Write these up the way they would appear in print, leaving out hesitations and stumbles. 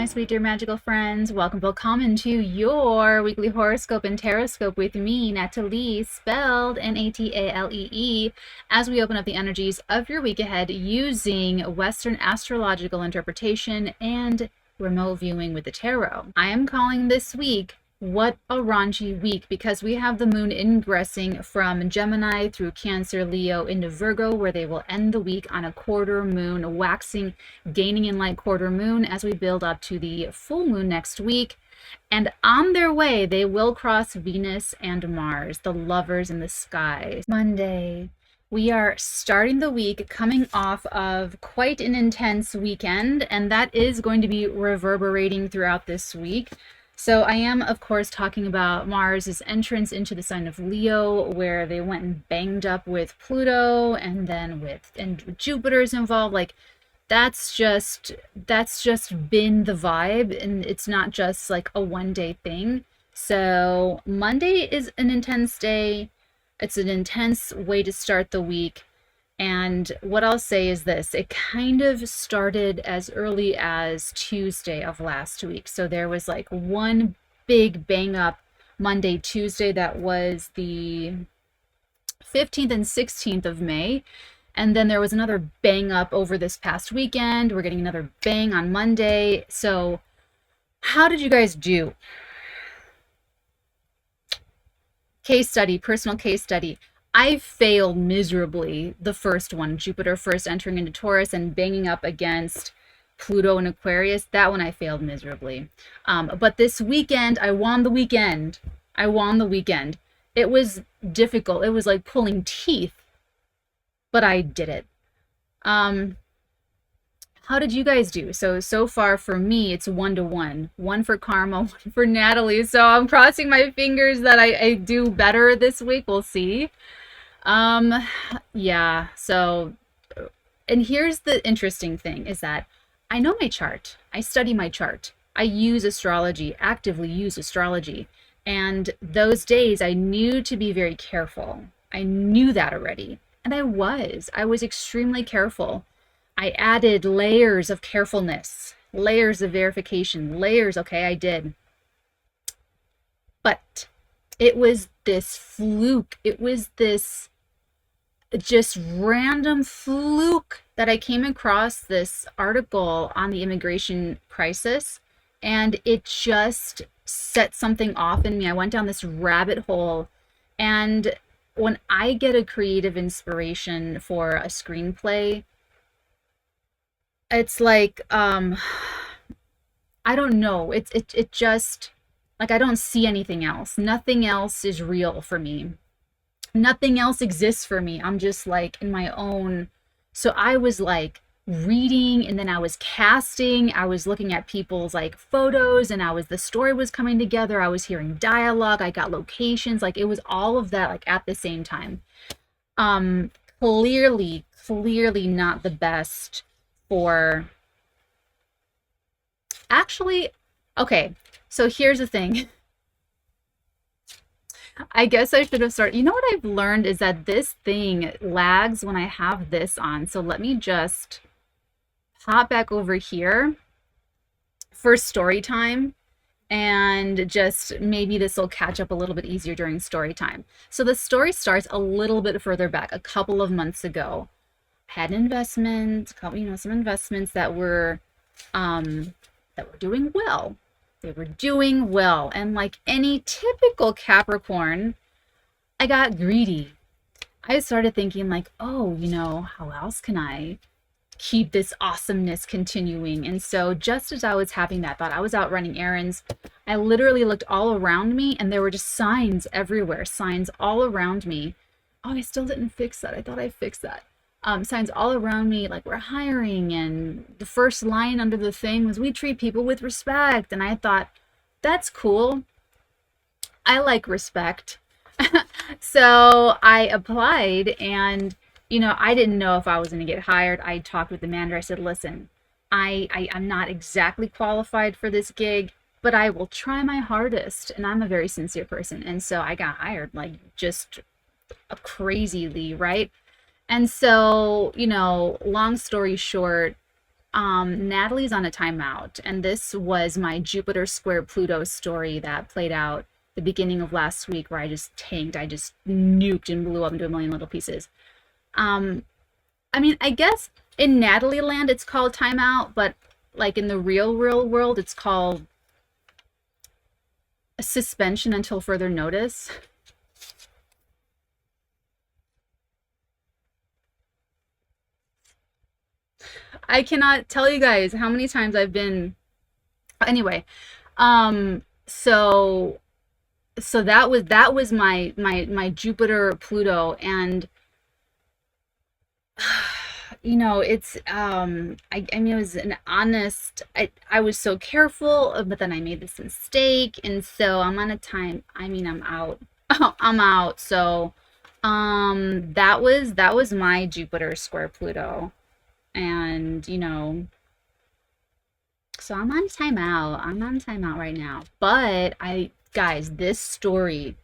my sweet dear magical friends. Welcome to your weekly horoscope and taroscope with me, Natalie, spelled Natalee, as we open up the energies of your week ahead using Western astrological interpretation and remote viewing with the tarot. I am calling this week What a Raunchy Week, because we have the moon ingressing from Gemini through Cancer, Leo into Virgo, where they will end the week on a quarter moon, waxing, gaining in light quarter moon as we build up to the full moon next week. And on their way, they will cross Venus and Mars, the lovers in the sky. Monday. We are starting the week coming off of quite an intense weekend, and that is going to be reverberating throughout this week. So I am, of course, talking about Mars's entrance into the sign of Leo, where they went and banged up with Pluto, and then with Jupiter's involved. Like, that's just been the vibe, and it's not just like a one-day thing. So Monday is an intense day. It's an intense way to start the week. And what I'll say is this, it kind of started as early as Tuesday of last week. So there was like one big bang up Monday, Tuesday, that was the 15th and 16th of May. And then there was another bang up over this past weekend. We're getting another bang on Monday. So how did you guys do? Case study, personal case study. I failed miserably the first one, Jupiter first entering into Taurus and banging up against Pluto in Aquarius. That one I failed miserably. But this weekend, I won the weekend. It was difficult. It was like pulling teeth, but I did it. How did you guys do? So far for me, it's 1-1. One for Karma, one for Natalie. So I'm crossing my fingers that I do better this week. We'll see. Yeah, so, and here's the interesting thing is that I know my chart. I study my chart. I use astrology, actively use astrology. And those days I knew to be very careful. I knew that already. And I was extremely careful. I added layers of carefulness, layers of verification, layers. Okay, I did. But it was this fluke. It was this just random fluke that I came across this article on the immigration crisis, and it just set something off in me. I went down this rabbit hole, and when I get a creative inspiration for a screenplay, it's like I don't know, it just like I don't see anything else. Nothing else is real for me. Nothing else exists for me. I'm just like in my own. So I was like reading, and then I was casting. I was looking at people's like photos, and the story was coming together. I was hearing dialogue. I got locations. Like it was all of that like at the same time. Clearly not the best for. Actually, okay. So here's the thing. I guess I should have started. You know what I've learned is that this thing lags when I have this on. So let me just hop back over here for story time, and just maybe this will catch up a little bit easier during story time. So the story starts a little bit further back, a couple of months ago. I had an investment, some investments that were doing well. They were doing well, and like any typical Capricorn, I got greedy. I started thinking like, oh, how else can I keep this awesomeness continuing? And so just as I was having that thought, I was out running errands. I literally looked all around me, and there were just signs everywhere, signs all around me. Oh, I still didn't fix that. I thought I fixed that. Signs all around me, like we're hiring, and the first line under the thing was, we treat people with respect. And I thought, that's cool. I like respect. So I applied, and, I didn't know if I was going to get hired. I talked with the manager. I said, listen, I'm not exactly qualified for this gig, but I will try my hardest. And I'm a very sincere person. And so I got hired, like just crazily, right? And so, long story short, Natalie's on a timeout, and this was my Jupiter square Pluto story that played out the beginning of last week, where I just tanked, I just nuked and blew up into a million little pieces. I mean, I guess in Natalie land it's called timeout, but like in the real world it's called a suspension until further notice. I cannot tell you guys how many times I've been, anyway. So that was my Jupiter Pluto, and you know, it's I mean, it was an honest, I was so careful, but then I made this mistake, and so I'm on a time, I mean, I'm out. I'm out. So that was my Jupiter square Pluto. And you know, so I'm on timeout. I'm on timeout right now. But I, guys, this story,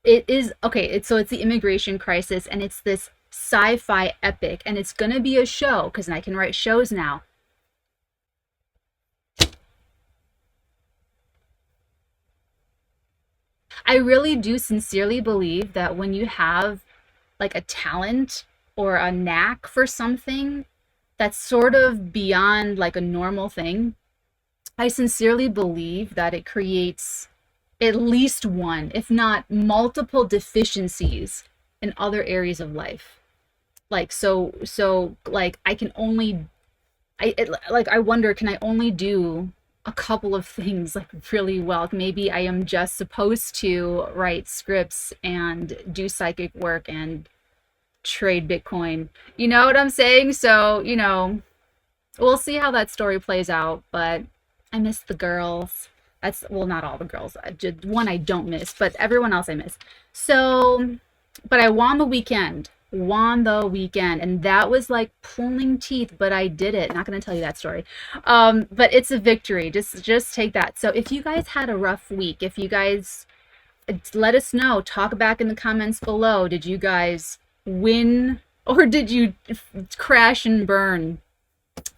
it is okay. It's the immigration crisis, and it's this sci-fi epic, and it's gonna be a show because I can write shows now. I really do sincerely believe that when you have like a talent or a knack for something that's sort of beyond like a normal thing, I sincerely believe that it creates at least one, if not multiple deficiencies in other areas of life. Like so like I can only like I wonder, can I only do a couple of things like really well? Maybe I am just supposed to write scripts and do psychic work and trade Bitcoin. You know what I'm saying? So, you know, we'll see how that story plays out, but I miss the girls. That's, well, not all the girls. Just one I don't miss, but everyone else I miss. So, but I won the weekend. Won the weekend, and that was like pulling teeth, but I did it. Not going to tell you that story. But it's a victory. Just take that. So if you guys had a rough week, if you guys, let us know. Talk back in the comments below. Did you guys win, or did you crash and burn?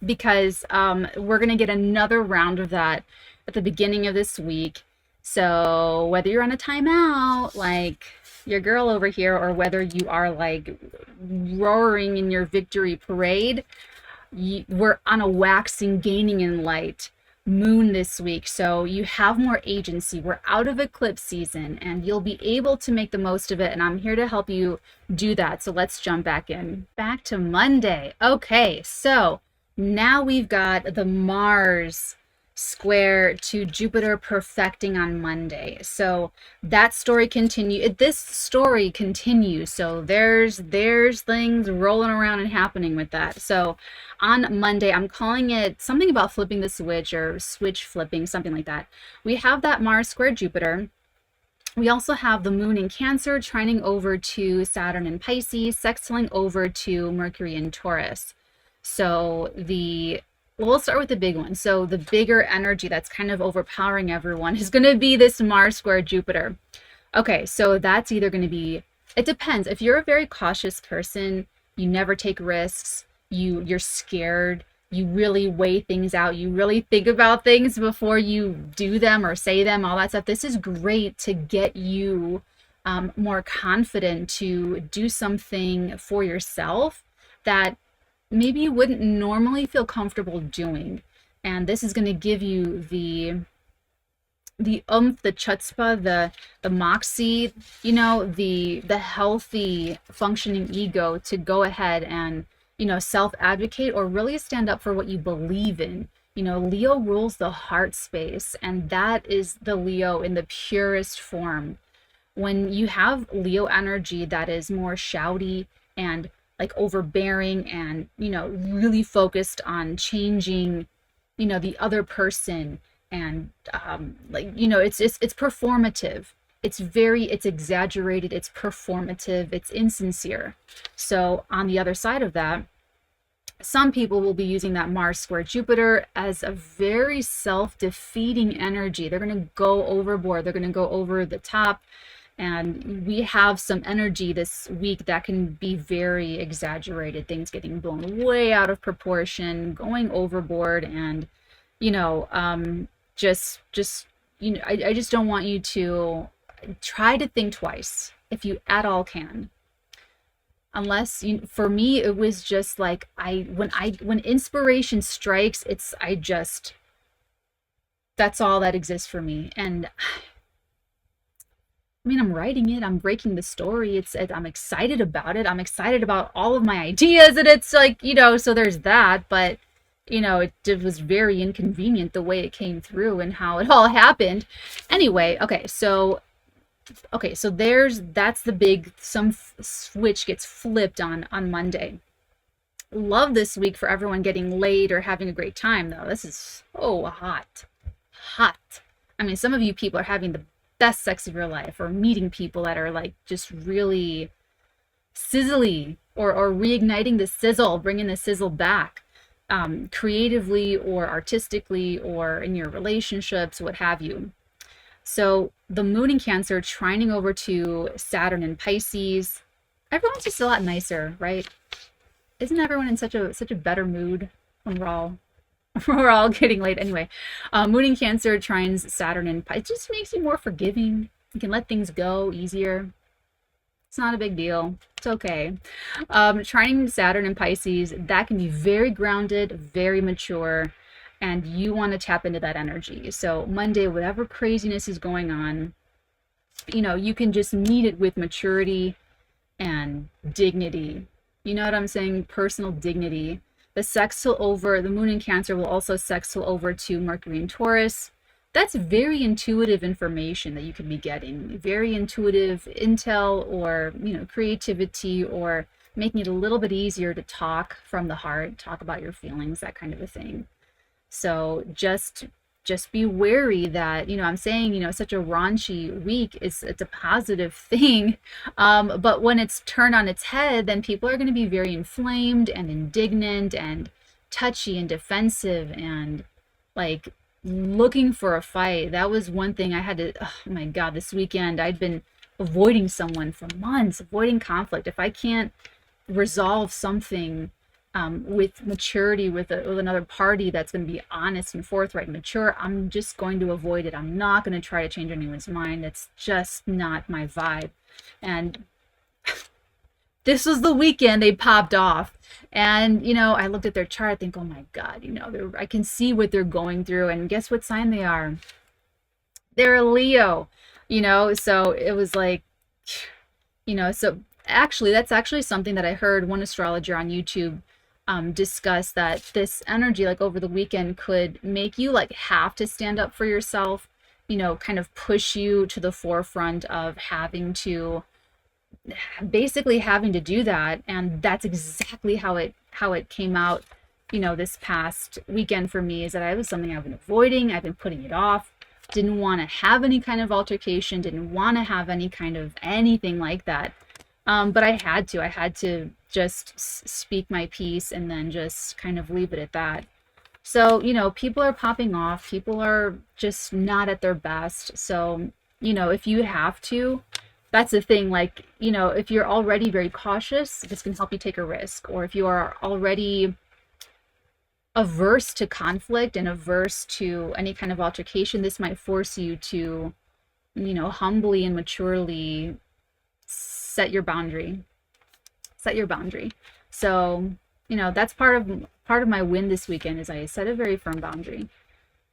Because we're going to get another round of that at the beginning of this week. So whether you're on a timeout like your girl over here, or whether you are like roaring in your victory parade, we're on a waxing, gaining in light moon this week, so you have more agency. We're out of eclipse season, and you'll be able to make the most of it, and I'm here to help you do that. So let's jump back to Monday. Okay, so now we've got the Mars square to Jupiter perfecting on Monday. So that story this story continues. So there's things rolling around and happening with that. So on Monday, I'm calling it something about flipping the switch, or switch flipping, something like that. We have that Mars square Jupiter. We also have the moon in Cancer trining over to Saturn in Pisces, sextiling over to Mercury in Taurus. So we'll start with the big one. So the bigger energy that's kind of overpowering everyone is going to be this Mars square Jupiter. Okay, so that's either going to be, it depends. If you're a very cautious person, you never take risks, you're scared, you really weigh things out, you really think about things before you do them or say them, all that stuff. This is great to get you more confident to do something for yourself that maybe you wouldn't normally feel comfortable doing. And this is going to give you the 𝚑𝚊𝚗𝚎, the chutzpah, the moxie, you know, the healthy functioning ego to go ahead and, you know, self-advocate or really stand up for what you believe in. You know, Leo rules the heart space, and that is the Leo in the purest form. When you have Leo energy that is more shouty and like overbearing, and, you know, really focused on changing, you know, the other person, and like, you know, it's performative. It's exaggerated, it's performative, it's insincere. So on the other side of that, some people will be using that Mars square Jupiter as a very self-defeating energy. They're going to go overboard, they're going to go over the top, And we have some energy this week that can be very exaggerated, things getting blown way out of proportion, going overboard, and just I just don't want you to try to think twice if you at all can. Unless for me, it was just like when inspiration strikes, that's all that exists for me. And I mean, I'm writing it, I'm breaking the story. I'm excited about it. I'm excited about all of my ideas, and it's like, so there's that. But it was very inconvenient the way it came through and how it all happened. Anyway, so that's the big, some switch gets flipped on Monday. Love this week for everyone getting laid or having a great time, though. This is so hot. I mean, some of you people are having the best sex of your life, or meeting people that are like just really sizzly, or reigniting the sizzle, bringing the sizzle back, creatively or artistically, or in your relationships, what have you. So the moon in Cancer trining over to Saturn in Pisces. Everyone's just a lot nicer, right? Isn't everyone in such a better mood when we're all getting late? Anyway, moon in Cancer trines Saturn in Pisces. It just makes you more forgiving. You can let things go easier. It's not a big deal. It's okay. Trining Saturn in Pisces, that can be very grounded, very mature, and you want to tap into that energy. So Monday, whatever craziness is going on, you can just meet it with maturity and dignity. You know what I'm saying? Personal dignity. The moon in Cancer will also sextile over to Mercury in Taurus. That's very intuitive information that you could be getting. Very intuitive intel, or creativity, or making it a little bit easier to talk from the heart, talk about your feelings, that kind of a thing. So just be wary that, I'm saying, such a raunchy week, it's a positive thing. But when it's turned on its head, then people are going to be very inflamed and indignant and touchy and defensive and like looking for a fight. That was one thing I had to, oh my God, this weekend I'd been avoiding someone for months, avoiding conflict. If I can't resolve something with maturity, with another party that's going to be honest and forthright and mature, I'm just going to avoid it. I'm not going to try to change anyone's mind. It's just not my vibe. And this was the weekend they popped off. And, I looked at their chart, I think, oh my God, I can see what they're going through. And guess what sign they are? They're a Leo, so it was like, so actually, that's actually something that I heard one astrologer on YouTube discuss, that this energy, like over the weekend, could make you like have to stand up for yourself, kind of push you to the forefront of having to do that. And that's exactly how it came out, this past weekend for me, is that it was something I've been avoiding. I've been putting it off, didn't want to have any kind of altercation, didn't want to have any kind of anything like that. But I had to just speak my piece and then just kind of leave it at that. So, people are popping off. People are just not at their best. So, if you have to, that's the thing. Like, if you're already very cautious, this can help you take a risk. Or if you are already averse to conflict and averse to any kind of altercation, this might force you to, humbly and maturely set your boundary. So, that's part of my win this weekend, is I set a very firm boundary.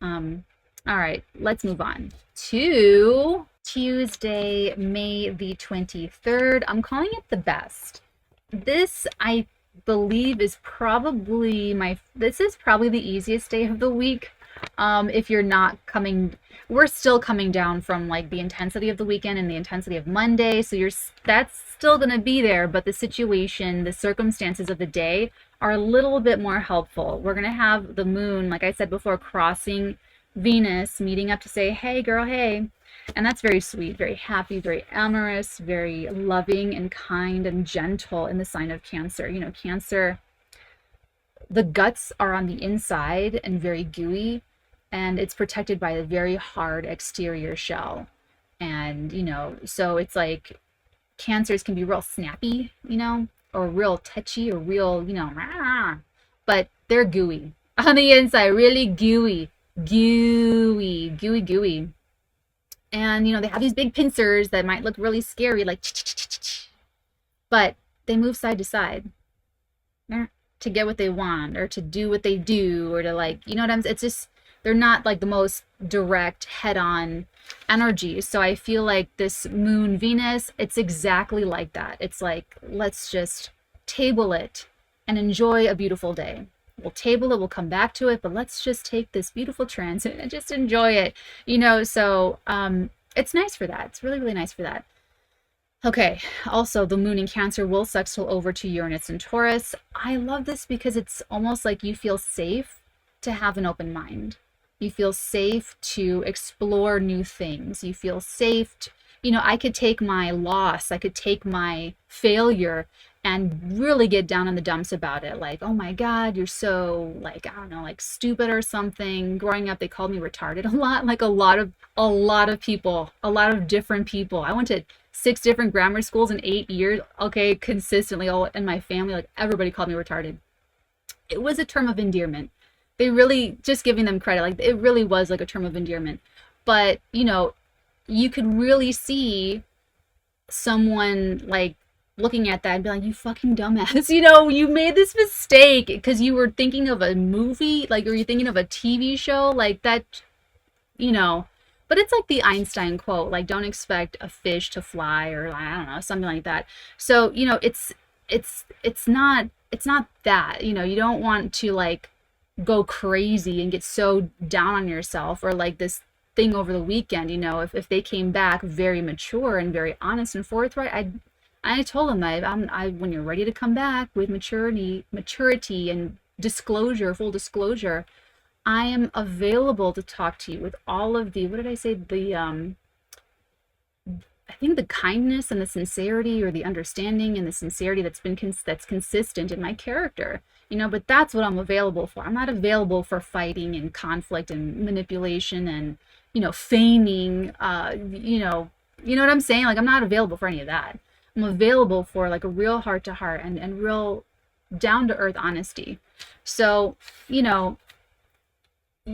All right, let's move on to Tuesday, May the 23rd. I'm calling it the best. This, I believe, is probably the easiest day of the week. If you're not we're still coming down from like the intensity of the weekend and the intensity of Monday. So that's still going to be there, but the situation, the circumstances of the day are a little bit more helpful. We're going to have the moon, like I said before, crossing Venus, meeting up to say, hey girl, hey. And that's very sweet, very happy, very amorous, very loving and kind and gentle in the sign of Cancer. Cancer, the guts are on the inside and very gooey, and it's protected by a very hard exterior shell. And, you know, so it's like Cancers can be real snappy, you know, or real touchy or real, you know, rah, but they're gooey on the inside, really gooey, gooey, gooey, gooey. And, you know, they have these big pincers that might look really scary, like, but they move side to side to get what they want or to do what they do or to, like, you know what I'm saying? It's just, they're not like the most direct head-on energy. So I feel like this moon Venus, it's exactly like that. It's like, let's just table it and enjoy a beautiful day. We'll table it, we'll come back to it, but let's just take this beautiful transit and just enjoy it, you know. So it's nice for that. It's really, really nice for that. Okay, also the moon in Cancer will sextile over to Uranus and Taurus. I love this because it's almost like you feel safe to have an open mind. You feel safe to explore new things. You feel safe to, you know, I could take my loss, I could take my failure and really get down in the dumps about it. Like, oh my God, you're so, like, I don't know, like stupid or something. Growing up, they called me retarded a lot, like a lot of people, a lot of different people. I went to 6 different grammar schools in 8 years. Okay, consistently, all in my family, like everybody called me retarded. It was a term of endearment. They really, just giving them credit, like it really was like a term of endearment. But, you know, you could really see someone like looking at that and be like, you fucking dumbass, you know, you made this mistake because you were thinking of a movie, like, or you're thinking of a TV show, like that, you know. But it's like the Einstein quote, like, don't expect a fish to fly, or I don't know, something like that. So, you know, it's not that, you know, you don't want to like go crazy and get so down on yourself, or like this thing over the weekend, you know, if they came back very mature and very honest and forthright, I told them that when you're ready to come back with maturity and disclosure, full disclosure, I am available to talk to you with all of the, what did I say? I think the kindness and the sincerity, or the understanding and the sincerity that's consistent in my character, you know. But that's what I'm available for. I'm not available for fighting and conflict and manipulation and, you know, feigning, you know what I'm saying? Like, I'm not available for any of that. I'm available for like a real heart to heart and real down to earth honesty. So, you know,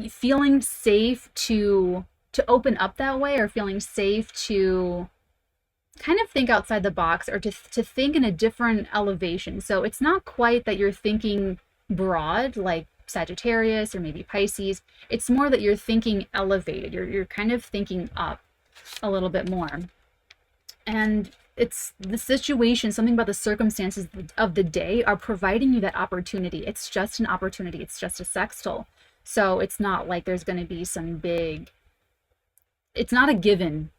feeling safe to open up that way, or feeling safe to kind of think outside the box, or to think in a different elevation. So it's not quite that you're thinking broad like Sagittarius or maybe Pisces. It's more that you're thinking elevated. You're kind of thinking up a little bit more. And it's the situation, something about the circumstances of the day are providing you that opportunity. It's just an opportunity. It's just a sextile. So it's not like there's going to be some big, it's not a given.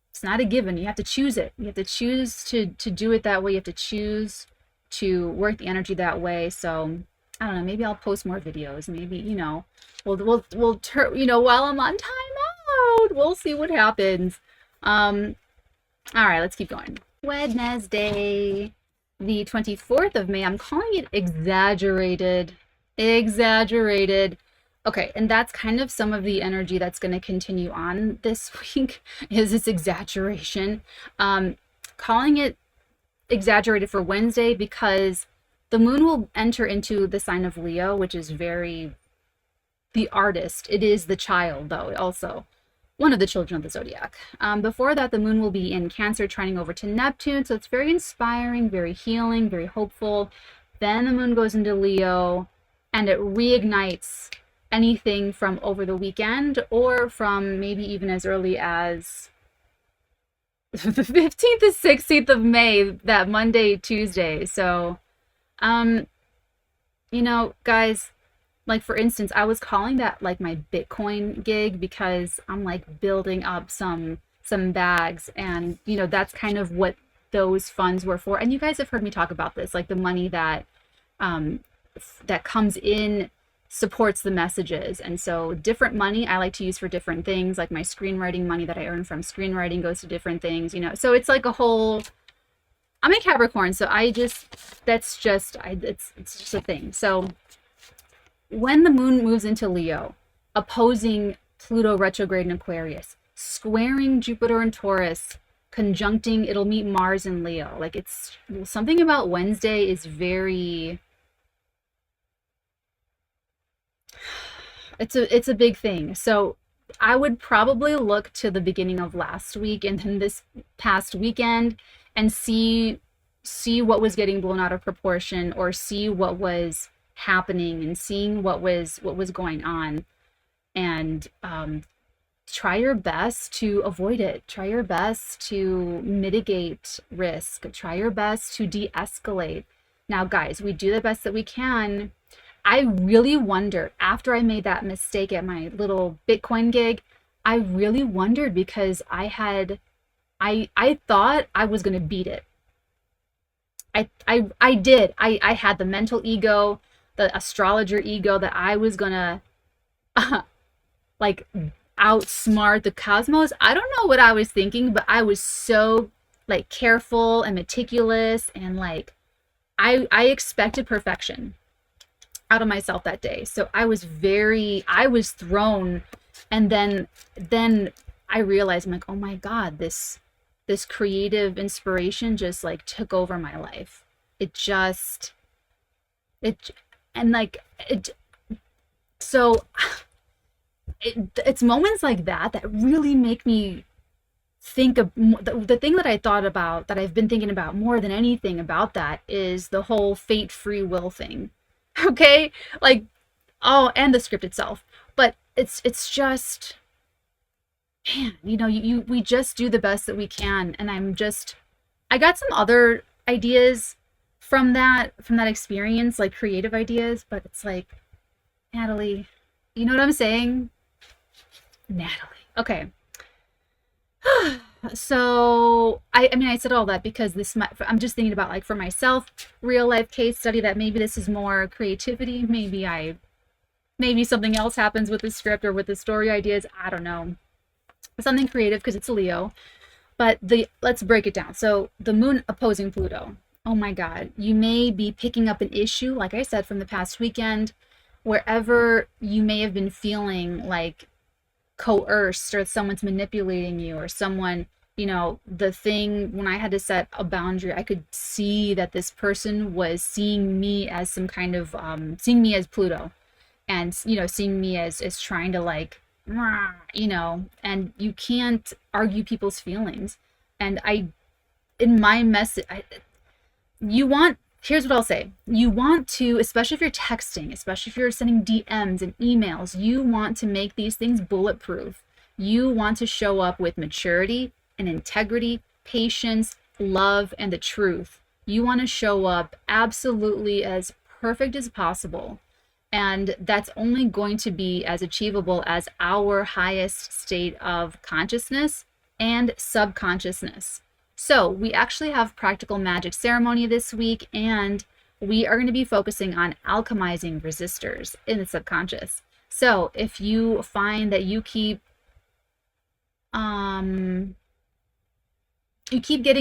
It's not a given. You have to choose it. You have to choose to do it that way. You have to choose to work the energy that way. So I don't know, maybe I'll post more videos. Maybe, you know, we'll turn, you know, while I'm on timeout, we'll see what happens. All right, let's keep going. Wednesday, the 24th of May. I'm calling it exaggerated. Exaggerated. Okay, and that's kind of some of the energy that's going to continue on this week, is this exaggeration. Calling it exaggerated for Wednesday because the moon will enter into the sign of Leo, which is very the artist. It is the child, though, also one of the children of the zodiac. Before that, the moon will be in Cancer, trining over to Neptune, so it's very inspiring, very healing, very hopeful. Then the moon goes into Leo, and it reignites anything from over the weekend, or from maybe even as early as the 15th to 16th of May, that Monday, Tuesday. So, you know, guys, like, for instance, I was calling that like my Bitcoin gig because I'm like building up some bags, and, you know, that's kind of what those funds were for. And you guys have heard me talk about this, like the money that that comes in supports the messages. And so different money I like to use for different things, like my screenwriting money that I earn from screenwriting goes to different things, you know. So it's like a whole, I'm a Capricorn, so it's just a thing. So when the moon moves into Leo, opposing Pluto retrograde in Aquarius, squaring Jupiter and Taurus, conjuncting, it'll meet Mars and Leo. Like, it's something about Wednesday is very, it's a big thing. So I would probably look to the beginning of last week and then this past weekend and see what was getting blown out of proportion, or see what was happening and seeing what was going on, and try your best to avoid it. Try your best to mitigate risk. Try your best to de-escalate. Now, guys, we do the best that we can. I really wonder, after I made that mistake at my little Bitcoin gig, I really wondered, because I thought I was going to beat it. I did. I had the mental ego, the astrologer ego, that I was going to like outsmart the cosmos. I don't know what I was thinking, but I was so like careful and meticulous, and like I expected perfection out of myself that day. So I was thrown. And then I realized, I'm like, oh my God, this creative inspiration just like took over my life. So it's moments like that that really make me think of the thing that I thought about, that I've been thinking about more than anything about that, is the whole fate free will thing. Okay, like, oh, and the script itself, but it's just, man, we just do the best that we can. And I got some other ideas from that experience, like creative ideas, but it's like, Natalie, you know what I'm saying? Natalie. Okay. So I mean, I said all that because I'm just thinking about, like, for myself, real life case study, that maybe this is more creativity. Maybe something else happens with the script or with the story ideas. I don't know. Something creative, because it's a Leo. But let's break it down. So the moon opposing Pluto. Oh my God. You may be picking up an issue, like I said, from the past weekend, wherever you may have been feeling like coerced, or someone's manipulating you, or someone, the thing, when I had to set a boundary, I could see that this person was seeing me as some kind of seeing me as Pluto, and seeing me as trying to, like, and you can't argue people's feelings. And in my message, here's what I'll say. You want to, especially if you're texting, especially if you're sending DMs and emails, you want to make these things bulletproof. You want to show up with maturity and integrity, patience, love, and the truth. You want to show up absolutely as perfect as possible. And that's only going to be as achievable as our highest state of consciousness and subconsciousness. So we actually have practical magic ceremony this week, and we are going to be focusing on alchemizing resistors in the subconscious. So if you find that you keep getting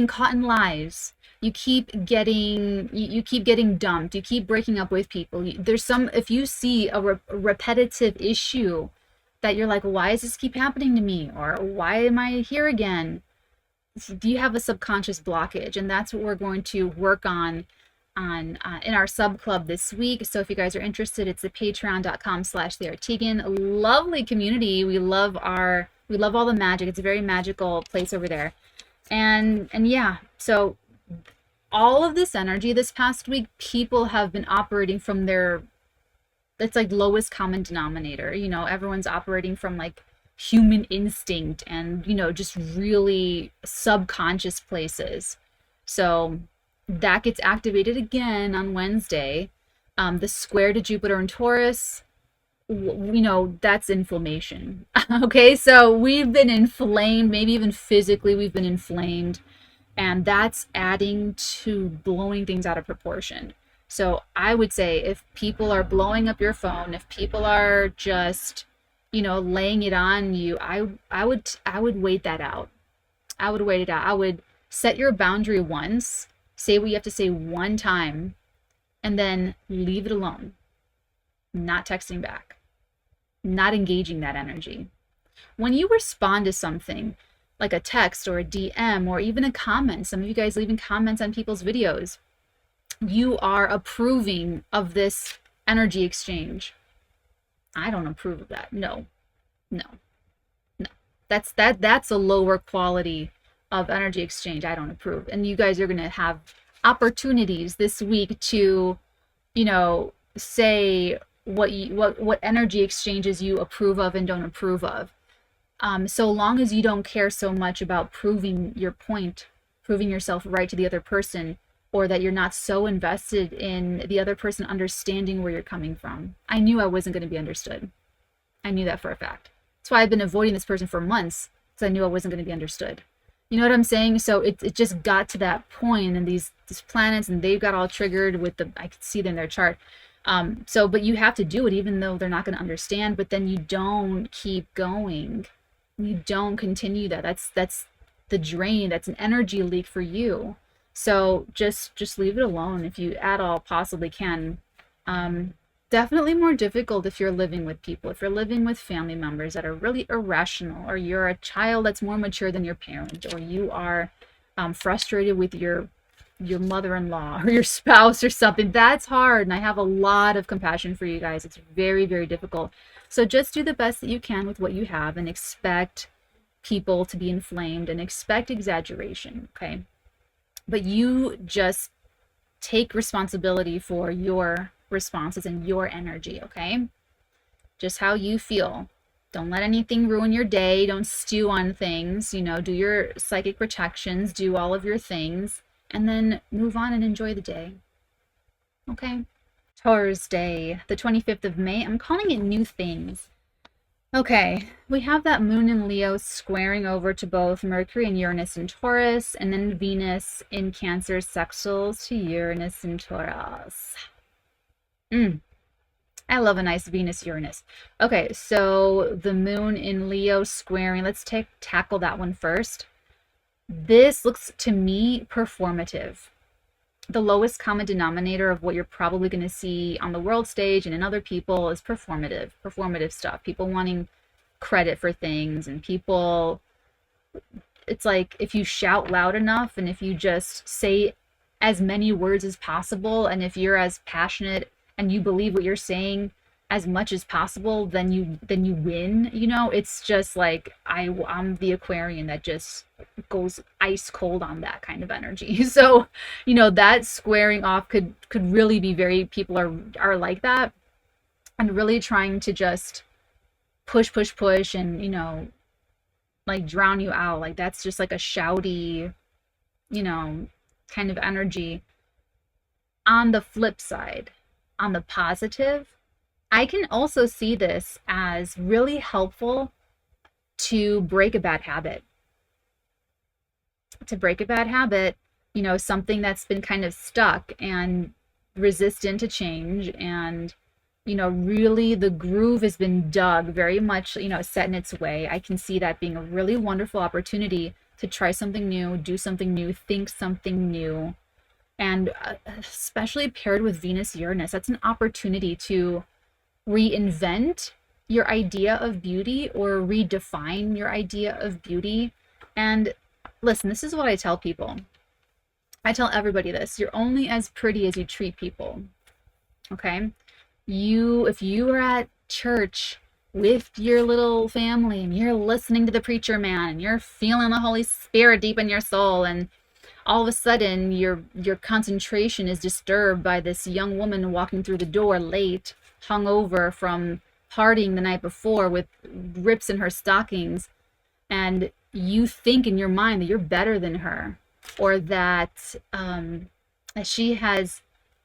caught in lies, you keep getting dumped, you keep breaking up with people, if you see a repetitive issue that you're like, why does this keep happening to me, or why am I here again? Do you have a subconscious blockage? And that's what we're going to work on in our sub club this week. So if you guys are interested, it's the patreon.com/𝚑𝚎𝚘𝚎. A lovely community. We love all the magic. It's a very magical place over there. And yeah, so all of this energy this past week, people have been operating from it's like lowest common denominator. Everyone's operating from like human instinct and, just really subconscious places. So that gets activated again on Wednesday. The square to Jupiter and Taurus, that's inflammation. Okay, so we've been inflamed, maybe even physically we've been inflamed, and that's adding to blowing things out of proportion. So I would say, if people are blowing up your phone, if people are just laying it on you, I would wait that out. I would wait it out. I would set your boundary once, say what you have to say one time, and then leave it alone. Not texting back, not engaging that energy. When you respond to something, like a text or a DM or even a comment, some of you guys leaving comments on people's videos, you are approving of this energy exchange. I don't approve of that. No, no, no. That's a lower quality of energy exchange. I don't approve. And you guys are going to have opportunities this week to, you know, say what energy exchanges you approve of and don't approve of. So long as you don't care so much about proving your point, proving yourself right to the other person, or that you're not so invested in the other person understanding where you're coming from. I knew I wasn't going to be understood. I knew that for a fact. That's why I've been avoiding this person for months, because I knew I wasn't going to be understood. You know what I'm saying? So it just got to that point, and these planets, and they've got all triggered with the, I could see it in their chart. But you have to do it even though they're not going to understand, but then you don't keep going. You don't continue that. That's the drain. That's an energy leak for you. So just leave it alone if you at all possibly can. Definitely more difficult if you're living with people, if you're living with family members that are really irrational, or you're a child that's more mature than your parent, or you are frustrated with your mother-in-law or your spouse or something. That's hard, and I have a lot of compassion for you guys. It's very, very difficult. So just do the best that you can with what you have, and expect people to be inflamed, and expect exaggeration, okay? But you just take responsibility for your responses and your energy, okay? Just how you feel. Don't let anything ruin your day. Don't stew on things. You know, do your psychic protections, do all of your things, and then move on and enjoy the day. Okay? Thursday, the 25th of May. I'm calling it new things. Okay, we have that moon in Leo squaring over to both Mercury and Uranus in Taurus, and then Venus in Cancer sextiles to Uranus in Taurus. I love a nice Venus-Uranus. Okay, so the moon in Leo squaring, let's tackle that one first. This looks to me performative. The lowest common denominator of what you're probably going to see on the world stage and in other people is performative stuff. People wanting credit for things, and people, it's like if you shout loud enough, and if you just say as many words as possible, and if you're as passionate and you believe what you're saying as much as possible, then you win. You know, it's just like I'm the Aquarian that just goes ice cold on that kind of energy. So, you know, that squaring off could really be very, people are like that, and really trying to just push and, you know, like drown you out. Like that's just like a shouty, you know, kind of energy. On the flip side, on the positive, I can also see this as really helpful to break a bad habit. To break a bad habit, you know, something that's been kind of stuck and resistant to change, and, you know, really the groove has been dug very much, you know, set in its way. I can see that being a really wonderful opportunity to try something new, do something new, think something new. And especially paired with Venus Uranus, that's an opportunity to reinvent your idea of beauty, or redefine your idea of beauty. And listen, this is what I tell people. I tell everybody this: you're only as pretty as you treat people. Okay? If you are at church with your little family, and you're listening to the preacher man, and you're feeling the Holy Spirit deep in your soul, and all of a sudden your concentration is disturbed by this young woman walking through the door late, hungover from partying the night before with rips in her stockings, and you think in your mind that you're better than her, or that she has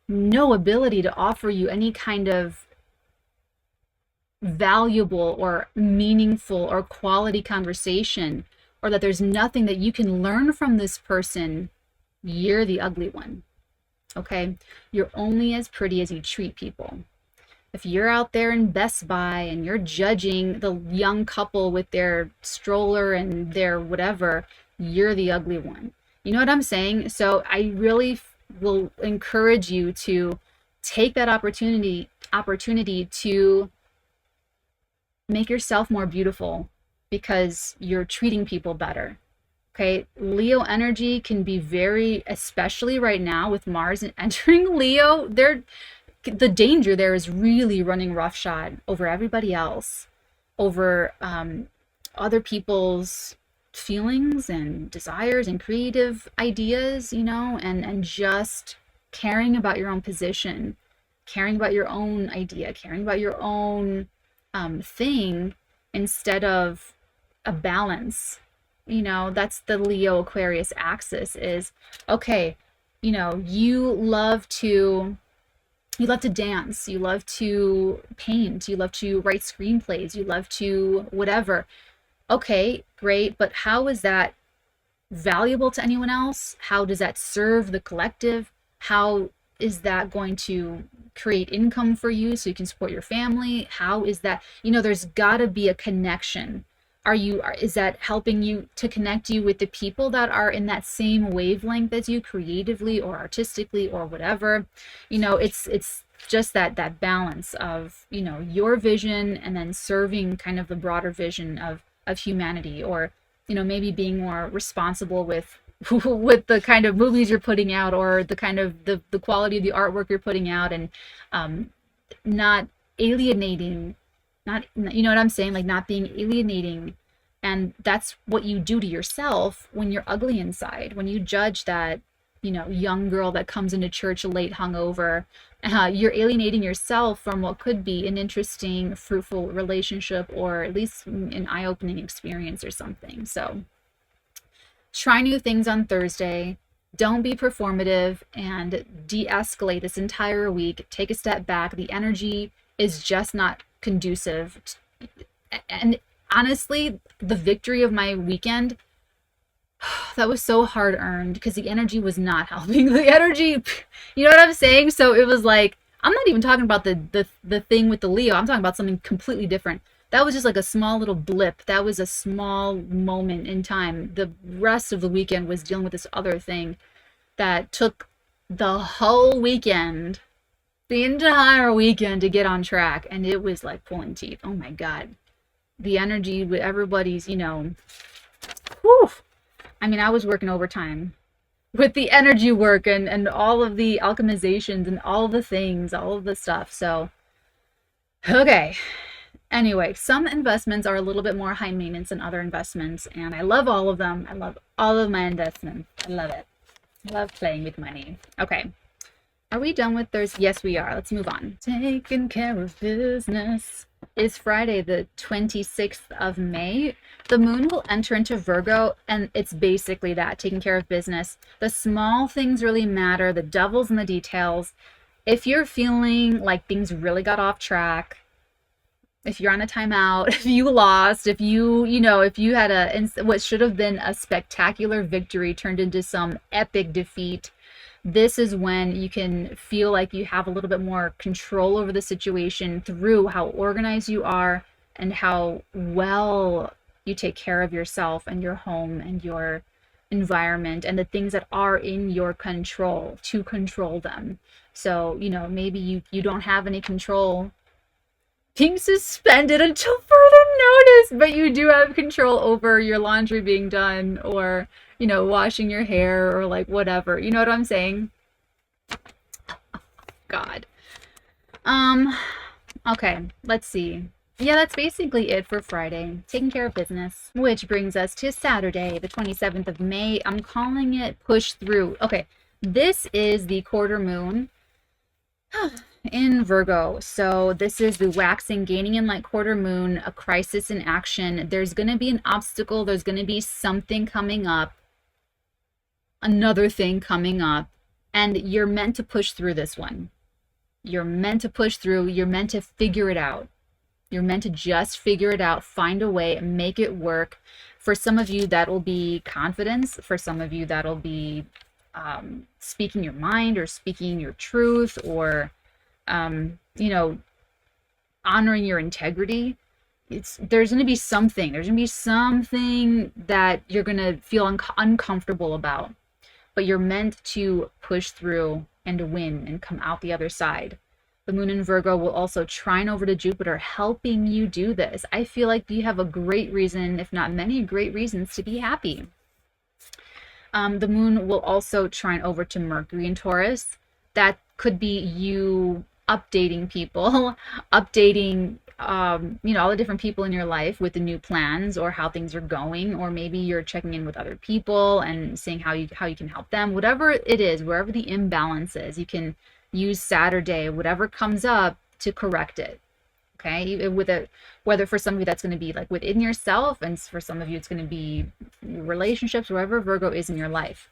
no ability to offer you any kind of valuable or meaningful or quality conversation, or that there's nothing that you can learn from this person, you're the ugly one. Okay? You're only as pretty as you treat people. If you're out there in Best Buy and you're judging the young couple with their stroller and their whatever, you're the ugly one. You know what I'm saying? So I really will encourage you to take that opportunity to make yourself more beautiful, because you're treating people better. Okay, Leo energy can be very, especially right now with Mars entering Leo, the danger there is really running roughshod over everybody else, over other people's feelings and desires and creative ideas, you know, and just caring about your own position, caring about your own idea, caring about your own thing, instead of a balance. You know, that's the Leo Aquarius axis is, okay, you know, you love to dance, you love to paint, you love to write screenplays, you love to whatever. Okay, great, but how is that valuable to anyone else? How does that serve the collective? How is that going to create income for you so you can support your family? How is that, you know, there's got to be a connection. Is that helping you to connect you with the people that are in that same wavelength as you, creatively or artistically or whatever? You know, it's just that balance of, you know, your vision and then serving kind of the broader vision of humanity, or, you know, maybe being more responsible with with the kind of movies you're putting out, or the kind of the quality of the artwork you're putting out, and not alienating, not, you know what I'm saying, like not being alienating. And that's what you do to yourself when you're ugly inside, when you judge that, you know, young girl that comes into church late hungover. You're alienating yourself from what could be an interesting, fruitful relationship, or at least an eye-opening experience or something. So try new things on Thursday. Don't be performative, and de-escalate this entire week. Take a step back. The energy is just not conducive. And honestly, the victory of my weekend, that was so hard earned, because the energy was not helping. The energy, you know what I'm saying? So it was like, I'm not even talking about the thing with the Leo. I'm talking about something completely different. That was just like a small little blip. That was a small moment in time. The rest of the weekend was dealing with this other thing that took the whole weekend, the entire weekend, to get on track. And it was like pulling teeth. Oh my God. The energy with everybody's, you know, whew. I mean, I was working overtime with the energy work and all of the alchemizations and all the things, all of the stuff. So, okay. Anyway, some investments are a little bit more high maintenance than other investments, and I love all of them. I love all of my investments. I love it. I love playing with money. Okay. Are we done with Thursday? Yes, we are. Let's move on. Taking care of business. Is Friday, the 26th of May. The moon will enter into Virgo, and it's basically that, taking care of business. The small things really matter. The devil's in the details. If you're feeling like things really got off track, if you're on a timeout, if you lost, if you know, if you had what should have been a spectacular victory turned into some epic defeat, this is when you can feel like you have a little bit more control over the situation through how organized you are and how well you take care of yourself and your home and your environment and the things that are in your control, to control them. So, you know, maybe you don't have any control being suspended until further notice, but you do have control over your laundry being done, or, you know, washing your hair, or like whatever. You know what I'm saying? God. Okay, let's see. Yeah, that's basically it for Friday. Taking care of business. Which brings us to Saturday, the 27th of May. I'm calling it push through. Okay, this is the quarter moon in Virgo. So this is the waxing, gaining in light quarter moon, a crisis in action. There's going to be an obstacle. There's going to be something coming up, another thing coming up, and you're meant to push through this one. You're meant to push through. You're meant to figure it out. You're meant to just figure it out, find a way, make it work. For some of you, that will be confidence. For some of you, that'll be speaking your mind, or speaking your truth, or you know, honoring your integrity. There's going to be something. There's going to be something that you're going to feel uncomfortable about, but you're meant to push through and win and come out the other side. The moon in Virgo will also trine over to Jupiter, helping you do this. I feel like you have a great reason, if not many great reasons, to be happy. The moon will also trine over to Mercury in Taurus. That could be you updating people, updating all the different people in your life with the new plans or how things are going, or maybe you're checking in with other people and seeing how you can help them. Whatever it is, wherever the imbalance is, you can use Saturday, whatever comes up, to correct it. Okay, whether for some of you that's going to be like within yourself, and for some of you it's going to be relationships, wherever Virgo is in your life.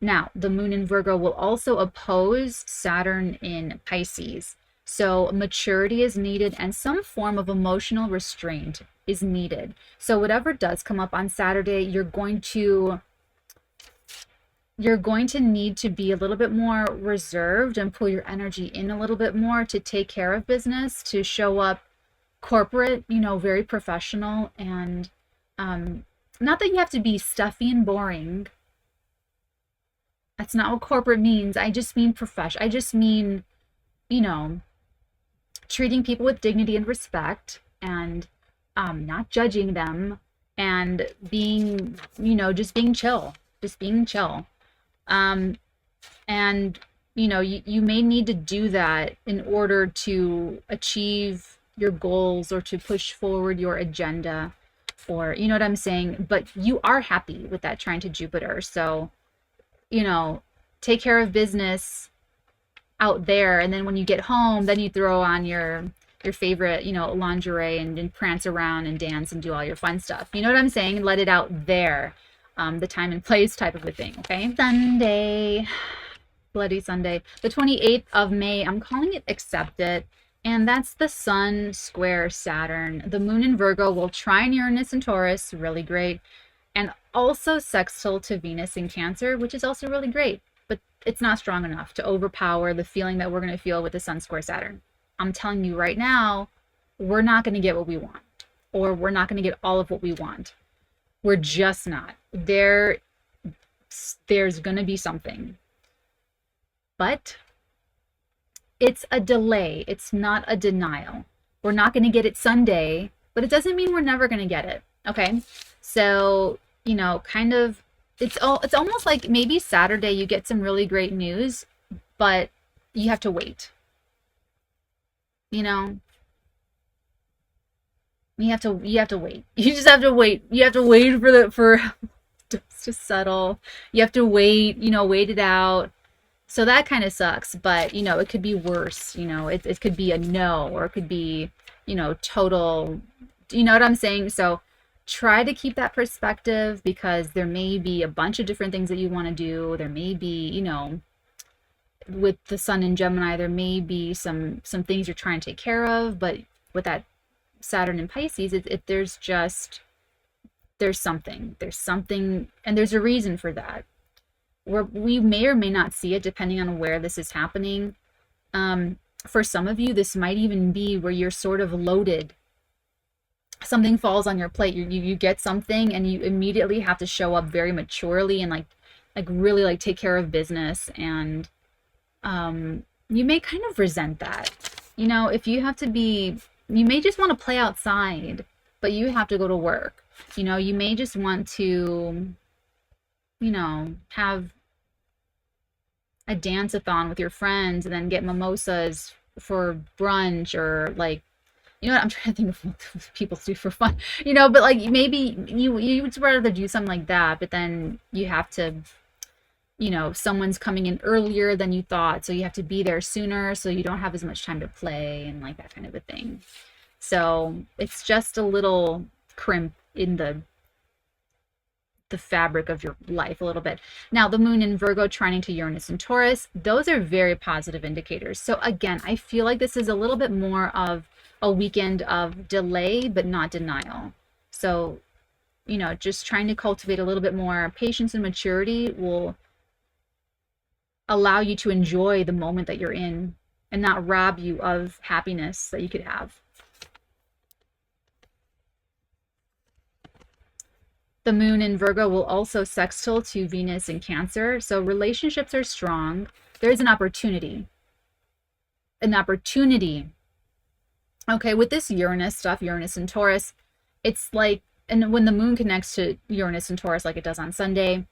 Now, the moon in Virgo will also oppose Saturn in Pisces. So maturity is needed and some form of emotional restraint is needed. So whatever does come up on Saturday, you're going to need to be a little bit more reserved and pull your energy in a little bit more to take care of business, to show up corporate, very professional, and not that you have to be stuffy and boring. That's not what corporate means. I just mean professional. I just mean, treating people with dignity and respect, and not judging them, and being, just being chill. And you may need to do that in order to achieve your goals or to push forward your agenda, or you know what I'm saying. But you are happy with that trine to Jupiter, so take care of business out there, and then when you get home, then you throw on your favorite lingerie and prance around and dance and do all your fun stuff. You know what I'm saying? Let it out there. The time and place type of a thing. Okay, Sunday, Bloody Sunday, the 28th of May. I'm calling it Accept It, and that's the Sun square Saturn. The moon in Virgo will trine Uranus in Taurus, really great, and also sextile to Venus in Cancer, which is also really great, but it's not strong enough to overpower the feeling that we're going to feel with the Sun square Saturn. I'm telling you right now, we're not going to get what we want, or we're not going to get all of what we want. We're just not. There's going to be something. But it's a delay. It's not a denial. We're not going to get it Sunday, but it doesn't mean we're never going to get it. Okay? So, kind of, it's almost like maybe Saturday you get some really great news, but you have to wait. You have to wait. You just have to wait. You have to wait for to settle. You have to wait, wait it out. So that kind of sucks, but it could be worse. It could be a no, or it could be, total, you know what I'm saying? So try to keep that perspective, because there may be a bunch of different things that you want to do. There may be, with the Sun in Gemini, there may be some things you're trying to take care of, but with that Saturn in Pisces, there's something, and there's a reason for that. We may or may not see it depending on where this is happening. For some of you, this might even be where you're sort of loaded. Something falls on your plate. You get something, and you immediately have to show up very maturely and like really take care of business. And you may kind of resent that. If you have to be, you may just want to play outside, but you have to go to work. You may just want to, have a dance-a-thon with your friends and then get mimosas for brunch, or I'm trying to think of what people do for fun, but maybe you would rather do something like that, but then you have to, someone's coming in earlier than you thought, so you have to be there sooner, so you don't have as much time to play and that kind of a thing. So it's just a little crimp in the fabric of your life a little bit. Now, the moon in Virgo trining to Uranus and Taurus, those are very positive indicators. So again, I feel like this is a little bit more of a weekend of delay, but not denial. So, just trying to cultivate a little bit more patience and maturity will allow you to enjoy the moment that you're in and not rob you of happiness that you could have. The moon in Virgo will also sextile to Venus in Cancer. So relationships are strong. There's an opportunity. an opportunity. Okay, with this Uranus stuff, Uranus and Taurus, it's like, and when the moon connects to Uranus and Taurus like it does on Sunday,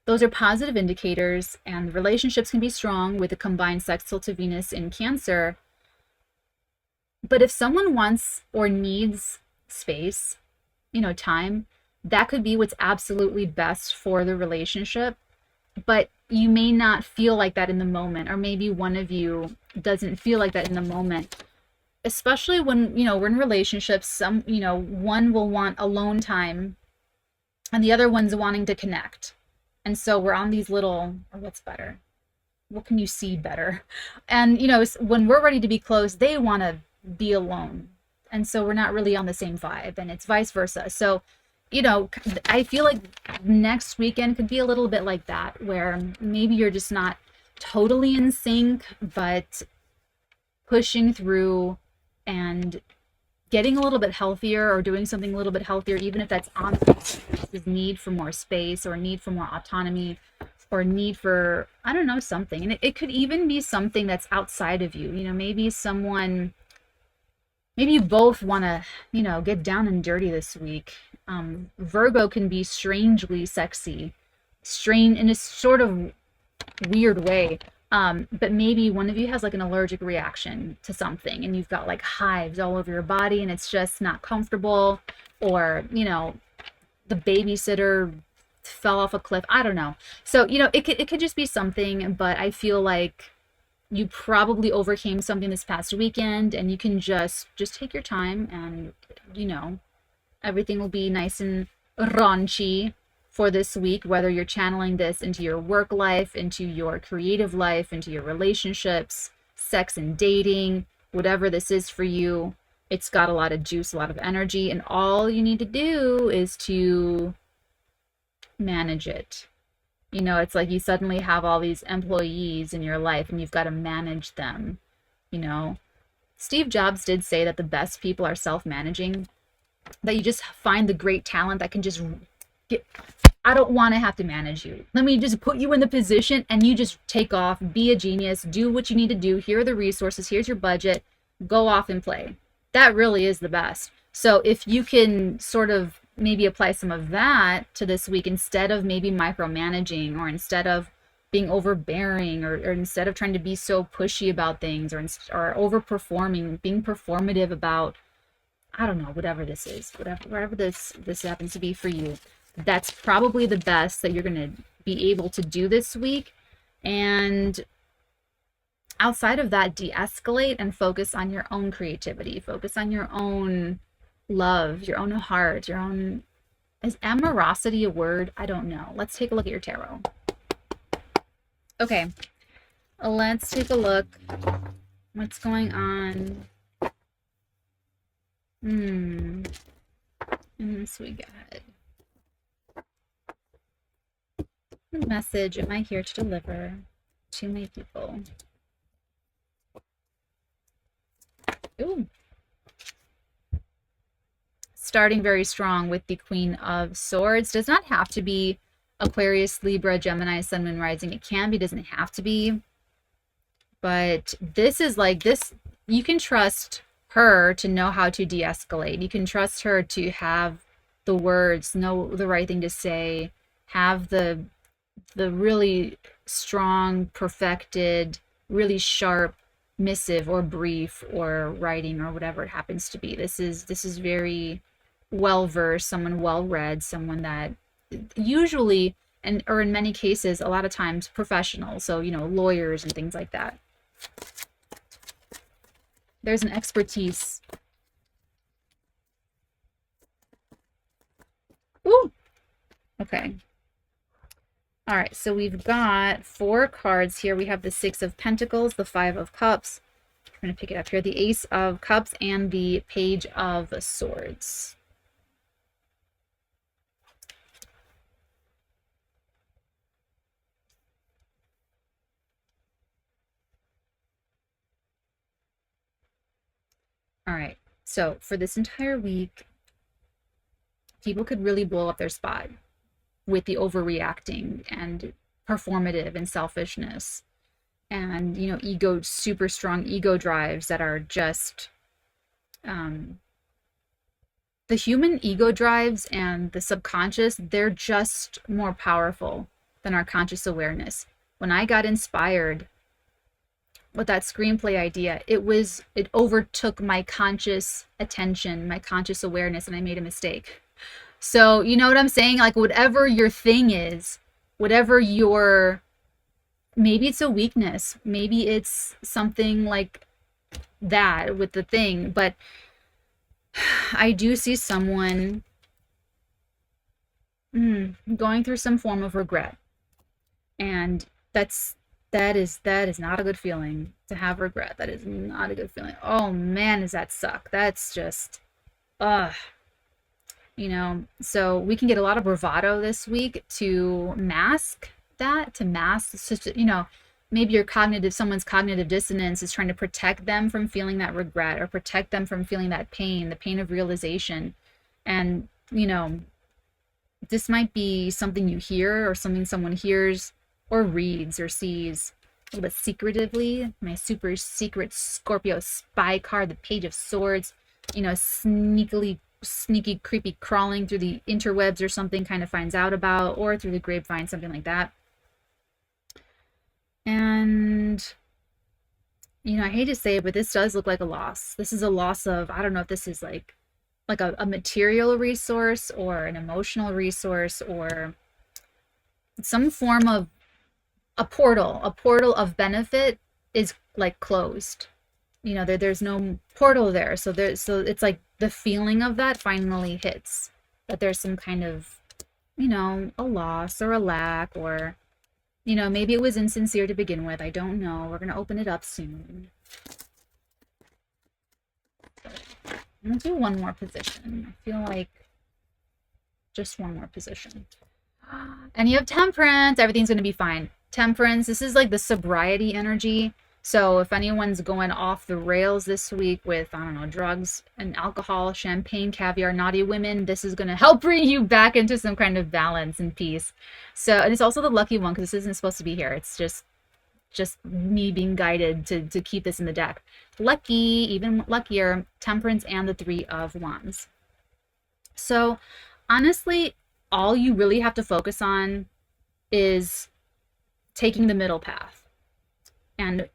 those are positive indicators, and relationships can be strong with a combined sextile to Venus in Cancer. But if someone wants or needs space, time, that could be what's absolutely best for the relationship. But you may not feel like that in the moment, or maybe one of you doesn't feel like that in the moment. Especially when, we're in relationships, one will want alone time and the other one's wanting to connect. And so we're on these little, or what's better? What can you see better? And, when we're ready to be close, they want to be alone. And so we're not really on the same vibe, and it's vice versa. So, I feel like next weekend could be a little bit like that, where maybe you're just not totally in sync, but pushing through and getting a little bit healthier, or doing something a little bit healthier, even if that's on this need for more space, or need for more autonomy, or need for, I don't know, something. And it could even be something that's outside of you. Maybe you both want to, get down and dirty this week. Virgo can be strangely sexy, in a sort of weird way. But maybe one of you has like an allergic reaction to something, and you've got like hives all over your body, and it's just not comfortable. Or, the babysitter fell off a cliff. I don't know. So, it could just be something, but I feel like you probably overcame something this past weekend, and you can just take your time, and, everything will be nice and raunchy for this week, whether you're channeling this into your work life, into your creative life, into your relationships, sex and dating, whatever this is for you. It's got a lot of juice, a lot of energy, and all you need to do is to manage it. It's like you suddenly have all these employees in your life, and you've got to manage them. Steve Jobs did say that the best people are self-managing, that you just find the great talent that can just I don't want to have to manage you. Let me just put you in the position, and you just take off, be a genius, do what you need to do. Here are the resources. Here's your budget. Go off and play. That really is the best. So if you can sort of maybe apply some of that to this week, instead of maybe micromanaging, or instead of being overbearing, or instead of trying to be so pushy about things, or overperforming, being performative about, I don't know, whatever this is, whatever this happens to be for you. That's probably the best that you're going to be able to do this week. And outside of that, de-escalate and focus on your own creativity. Focus on your own love, your own heart, your own... Is amorosity a word? I don't know. Let's take a look at your tarot. Okay. Let's take a look. What's going on? In this week ahead. What message am I here to deliver to my people? Ooh. Starting very strong with the Queen of Swords. Does not have to be Aquarius, Libra, Gemini, Sun, Moon, Rising. It can be, doesn't have to be. But this is like this. You can trust her to know how to de-escalate. You can trust her to have the words, know the right thing to say, have the really strong, perfected, really sharp missive or brief or writing or whatever it happens to be. This is very well versed, someone well read, someone that usually, or in many cases, a lot of times professional, so lawyers and things like that. There's an expertise. Ooh. Okay. All right, so we've got 4 cards here. We have the 6 of Pentacles, the 5 of Cups. I'm going to pick it up here. The Ace of Cups and the Page of Swords. All right, so for this entire week, people could really blow up their spot with the overreacting and performative and selfishness. and, you know, ego, super strong ego drives that are just, the human ego drives and the subconscious, they're just more powerful than our conscious awareness. When I got inspired with that screenplay idea, it overtook my conscious attention, my conscious awareness, and I made a mistake. So, you know what I'm saying? Like, whatever your thing is, whatever your, maybe it's a weakness, maybe it's something like that with the thing, but I do see someone going through some form of regret. And that is not a good feeling to have regret. That is not a good feeling. Oh man, does that suck. That's just ugh. You know, so we can get a lot of bravado this week to mask that, to mask, you know, maybe someone's cognitive dissonance is trying to protect them from feeling that regret or protect them from feeling that pain, the pain of realization. And, you know, this might be something you hear or something someone hears or reads or sees a little bit secretively. My super secret Scorpio spy card, the Page of Swords, you know, sneaky, creepy, crawling through the interwebs or something, kind of finds out about, or through the grapevine, something like that. And, you know, I hate to say it, but this does look like a loss. This is a loss of, I don't know if this is like a material resource or an emotional resource or some form of a portal of benefit is like closed. You know, there's no portal there. So it's like the feeling of that finally hits, that there's some kind of, you know, a loss or a lack, or, you know, maybe it was insincere to begin with. I don't know. We're going to open it up soon. I'm going to do one more position. I feel like just one more position. And you have Temperance. Everything's going to be fine. Temperance, this is like the sobriety energy. So if anyone's going off the rails this week with, I don't know, drugs and alcohol, champagne, caviar, naughty women, this is going to help bring you back into some kind of balance and peace. So, and it's also the lucky one because this isn't supposed to be here. It's just me being guided to keep this in the deck. Lucky, even luckier, Temperance and the Three of Wands. So honestly, all you really have to focus on is taking the middle path and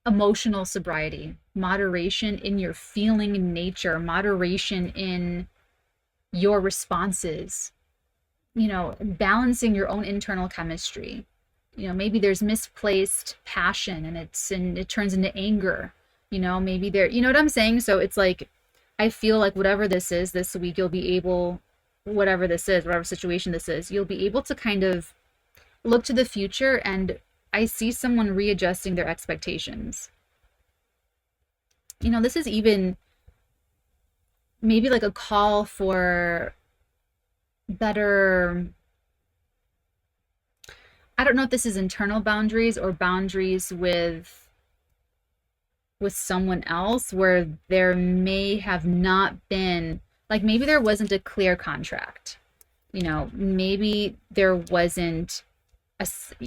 emotional sobriety, moderation in your feeling nature, moderation in your responses, you know, balancing your own internal chemistry. You know, maybe there's misplaced passion and it turns into anger, you know, maybe you know what I'm saying? So it's like, I feel like whatever this is this week, you'll be able, whatever this is, whatever situation this is, you'll be able to kind of look to the future, and I see someone readjusting their expectations. You know, this is even maybe like a call for better, I don't know if this is internal boundaries or boundaries with someone else, where there may have not been, like, maybe there wasn't a clear contract. You know, maybe there wasn't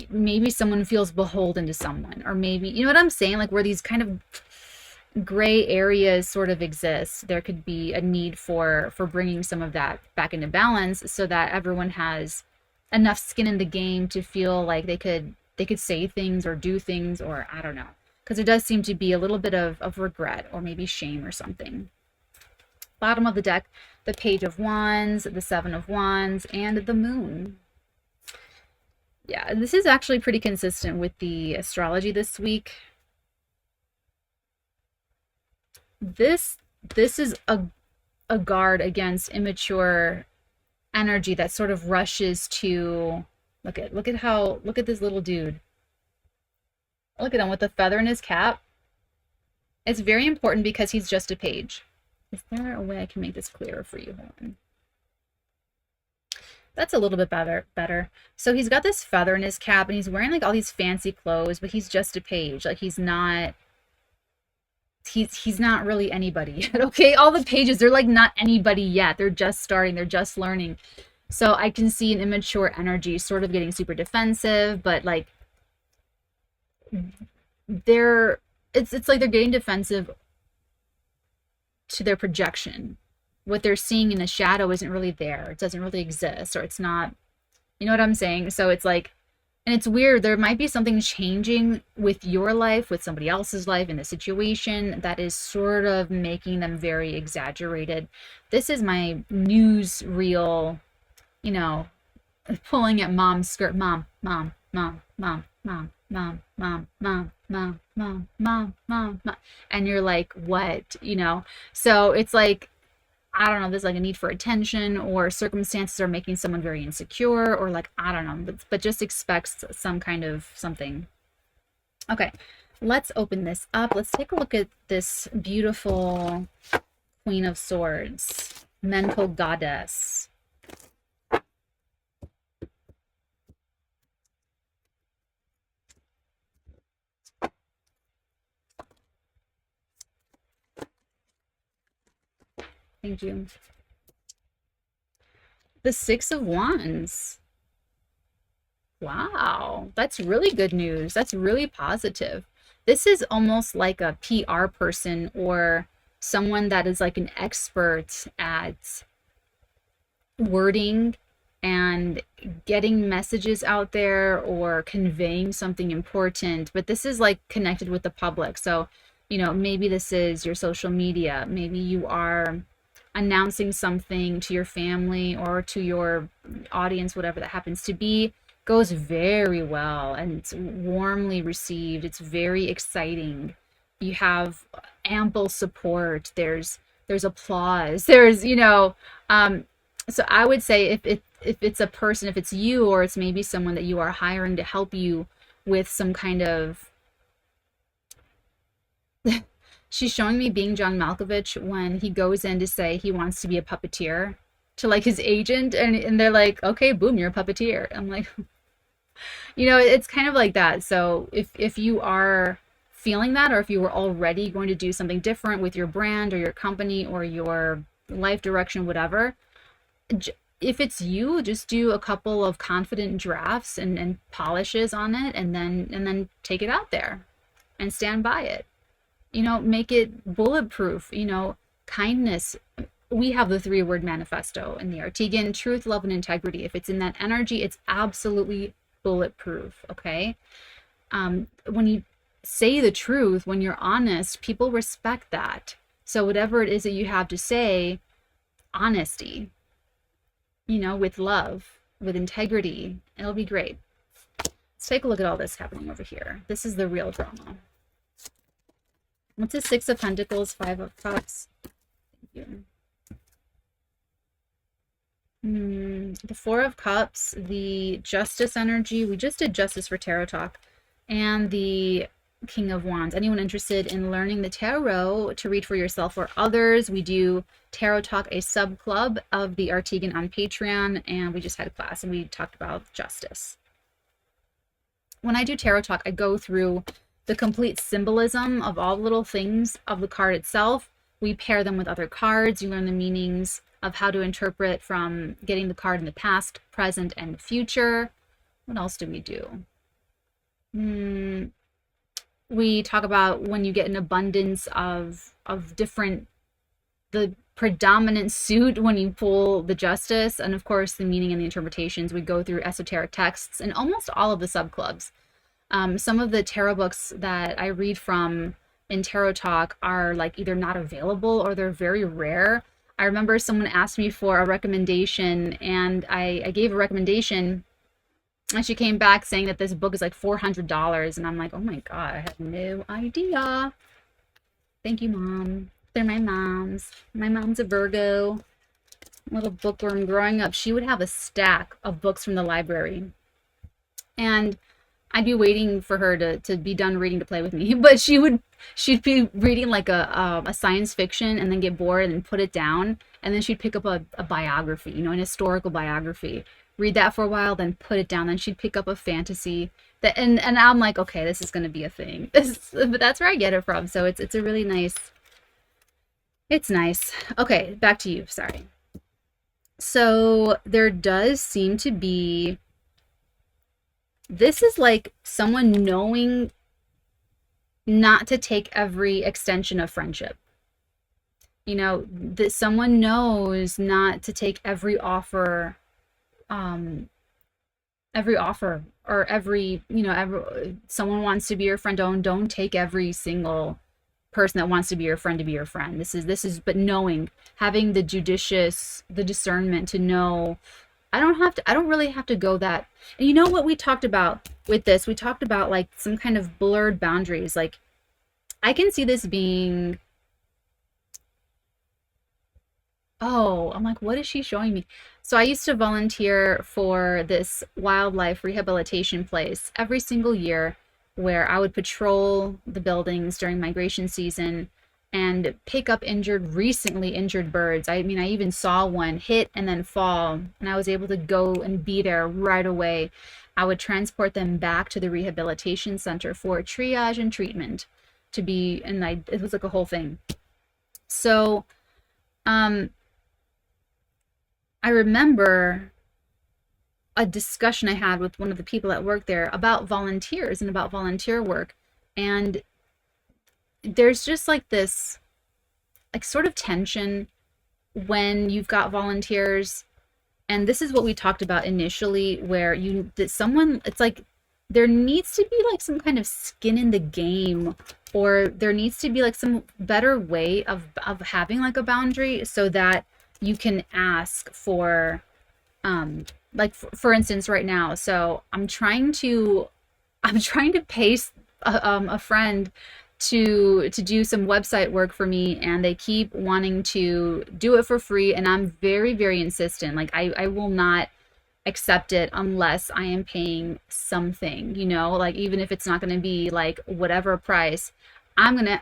maybe someone feels beholden to someone, or maybe, you know what I'm saying, like where these kind of gray areas sort of exist. There could be a need for bringing some of that back into balance so that everyone has enough skin in the game to feel like they could say things or do things, or I don't know, because there does seem to be a little bit of regret or maybe shame or something. Bottom of the deck, the Page of Wands, the Seven of Wands, and the Moon. Yeah, this is actually pretty consistent with the astrology this week. This is a guard against immature energy that sort of rushes to, look at this little dude. Look at him with the feather in his cap. It's very important because he's just a page. Is there a way I can make this clearer for you? Hold on. That's a little bit better. So he's got this feather in his cap and he's wearing like all these fancy clothes, but he's just a page. Like he's not really anybody yet. Okay, all the pages, they're like not anybody yet. They're just starting, they're just learning. So I can see an immature energy sort of getting super defensive, but like they're it's like they're getting defensive to their projection. What they're seeing in the shadow isn't really there. It doesn't really exist, or it's not, you know what I'm saying? So it's like, and it's weird. There might be something changing with your life, with somebody else's life in a situation that is sort of making them very exaggerated. This is my newsreel, you know, pulling at mom's skirt. Mom, mom, mom, mom, mom, mom, mom, mom, mom, mom, mom, mom, mom. And you're like, what? You know? So it's like, I don't know, there's like a need for attention, or circumstances are making someone very insecure, or like, I don't know, but just expects some kind of something. Okay, let's open this up. Let's take a look at this beautiful Queen of Swords, mental goddess. Thank you. The Six of Wands. Wow, that's really good news. That's really positive. This is almost like a PR person, or someone that is like an expert at wording and getting messages out there or conveying something important. But this is like connected with the public. So, you know, maybe this is your social media. Maybe you are announcing something to your family or to your audience, whatever that happens to be. Goes very well and it's warmly received. It's very exciting. You have ample support. There's applause. There's, you know, so I would say if it's a person, if it's you, or it's maybe someone that you are hiring to help you with some kind of she's showing me being John Malkovich when he goes in to say he wants to be a puppeteer to like his agent, and they're like, okay, boom, you're a puppeteer. I'm like, you know, it's kind of like that. So if you are feeling that, or if you were already going to do something different with your brand or your company or your life direction, whatever, if it's you, just do a couple of confident drafts and polishes on it, and then take it out there and stand by it. You know, make it bulletproof. You know, kindness. We have the 3-word manifesto in the 𝚑𝚘𝚗: truth, love, and integrity. If it's in that energy, it's absolutely bulletproof. Okay. When you say the truth, when you're honest, people respect that. So whatever it is that you have to say, honesty, you know, with love, with integrity, it'll be great. Let's take a look at all this happening over here. This is the real drama. What's the Six of Pentacles, Five of Cups? Thank you. The Four of Cups, the Justice energy. We just did Justice for Tarot Talk. And the King of Wands. Anyone interested in learning the tarot to read for yourself or others, we do Tarot Talk, a sub club of the 𝚑𝚘𝚗 on Patreon, and we just had a class and we talked about justice. When I do Tarot Talk, I go through the complete symbolism of all the little things of the card itself. We pair them with other cards. You learn the meanings of how to interpret from getting the card in the past, present, and future. What else do we do? We talk about when you get an abundance of different, the predominant suit when you pull the Justice, and of course the meaning and the interpretations. We go through esoteric texts and almost all of the subclubs. Some of the tarot books that I read from in Tarot Talk are like either not available or they're very rare. I remember someone asked me for a recommendation, and I gave a recommendation, and she came back saying that this book is like $400, and I'm like, oh my god, I had no idea. Thank you, Mom. They're my moms. My mom's a Virgo. Little bookworm. Growing up, she would have a stack of books from the library, and I'd be waiting for her to be done reading to play with me. But she'd be reading like a science fiction and then get bored and put it down, and then she'd pick up a biography, you know, an historical biography, read that for a while, then put it down. Then she'd pick up a fantasy that, and I'm like, okay, this is gonna be a thing. But that's where I get it from. So it's a really nice. It's nice. Okay, back to you. Sorry. So there does seem to be, this is like someone knowing not to take every extension of friendship. You know, that someone knows not to take um, every offer, or every, you know, someone wants to be your friend. Don't take every single person that wants to be your friend to be your friend. This is, but knowing, having the discernment to know, I don't really have to go that. And you know what we talked about with this? We talked about like some kind of blurred boundaries. Like, I can see this being, oh, I'm like, what is she showing me? So I used to volunteer for this wildlife rehabilitation place every single year, where I would patrol the buildings during migration season and pick up recently injured birds. I mean, I even saw one hit and then fall, and I was able to go and be there right away. I would transport them back to the rehabilitation center for triage and treatment to be, and it was like a whole thing. So, um, I remember a discussion I had with one of the people that work there about volunteers and about volunteer work. And there's just like this, like, sort of tension when you've got volunteers. And this is what we talked about initially, where that someone, it's like there needs to be like some kind of skin in the game, or there needs to be like some better way of having like a boundary, so that you can ask for, like, for instance, right now. So I'm trying to pay a friend to do some website work for me, and they keep wanting to do it for free, and I'm very, very insistent. Like, I will not accept it unless I am paying something, you know, like, even if it's not going to be like whatever price, I'm gonna,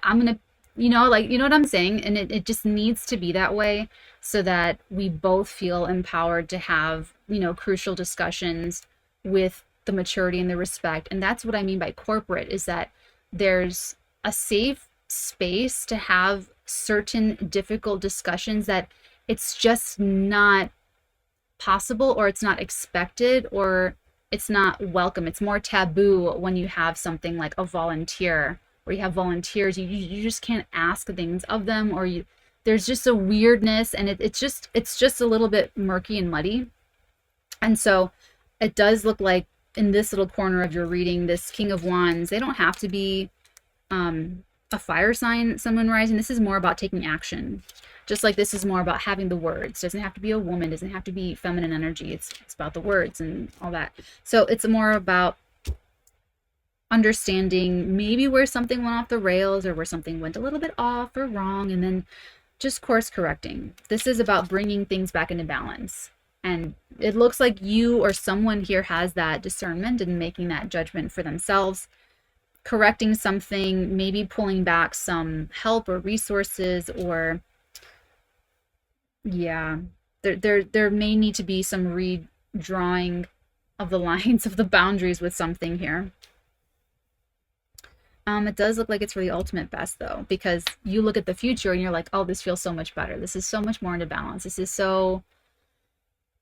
you know, like, you know what I'm saying? And it just needs to be that way, so that we both feel empowered to have, you know, crucial discussions with the maturity and the respect. And that's what I mean by corporate, is that there's a safe space to have certain difficult discussions that it's just not possible, or it's not expected, or it's not welcome. It's more taboo when you have something like a volunteer, where you have volunteers. You just can't ask things of them, or there's just a weirdness, and it's just a little bit murky and muddy. And so it does look like in this little corner of your reading, this King of Wands, they don't have to be a fire sign, sun, moon, rising. This is more about taking action. Just like this is more about having the words. Doesn't have to be a woman, doesn't have to be feminine energy. It's about the words and all that. So it's more about understanding maybe where something went off the rails, or where something went a little bit off or wrong, and then just course correcting. This is about bringing things back into balance. And it looks like you or someone here has that discernment and making that judgment for themselves, correcting something, maybe pulling back some help or resources, or yeah, there may need to be some redrawing of the lines of the boundaries with something here. It does look like it's for the ultimate best, though, because you look at the future and you're like, oh, this feels so much better. This is so much more into balance. This is so,